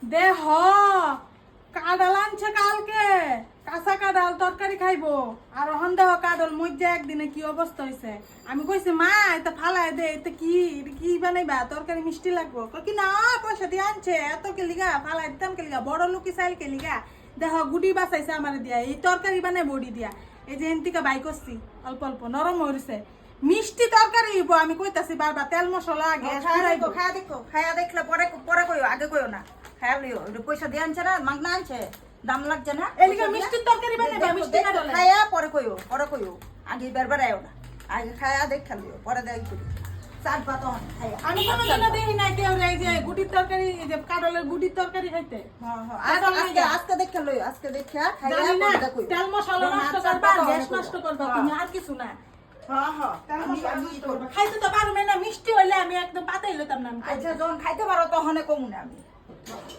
দেহ কাঁডাল আনছে কালকে, কাঁচা কাঁডাল তরকারি খাইবো। আর হন দেহ কাঁডাল মধ্যে একদিনে কি অবস্থা হয়েছে। আমি কইছি মা এটা ফালাই দে, এটা কি বানাইবা, তরকারি মিষ্টি লাগবো। কই কি না পয়সা দিয়ে আনছে, এত কেলিগা ফালাই দিতাম কেলিগা, বড় লোকি চাইল কেলিগা। দেহ গুটি বাঁচাইছে আমার দিয়া, এই তরকারি বানাই বড়ি দিয়া। এই যে এনতিকা বাই করছি অল্প অল্প নরম হয়েছে, মিষ্টি তরকারি হইব। আমি কইতাছি বারবার তেল মশলা গ্যাস খায়া দেখলে পরে পরে কইও, আগে কইও না। খায়া লিও, এটা পয়সা দিয়ে আনছে না, মাগনা আনছে, দাম লাগছে না। এলিগা মিষ্টি তরকারি বানাইবা, মিষ্টি কাঁডাল খায়া পরে কইও, আগে বারবার আয়ো না। আগে খায়া দেখা লিও, পরে দেখ করি চার পাতা খায়া। আমি কোনোদিনও দেখি না কেউ এই যে গুটির তরকারি, এই যে কাঁডালের গুটির তরকারি খাইতে। আজকে দেখা লইও, আজকে দেখা খায়া জানি না, পরে দেখো। তেল মশলা নষ্ট করবা, গ্যাস নষ্ট করবা, তুমি আর কিছু না। তেল মশলা নষ্ট করবা। খাইতে তো পারবে না, মিষ্টি হইলে আমি একদম পাতাই লইতাম না। আমি আচ্ছা যখন খাইতে পারো তখন কমু না আমি।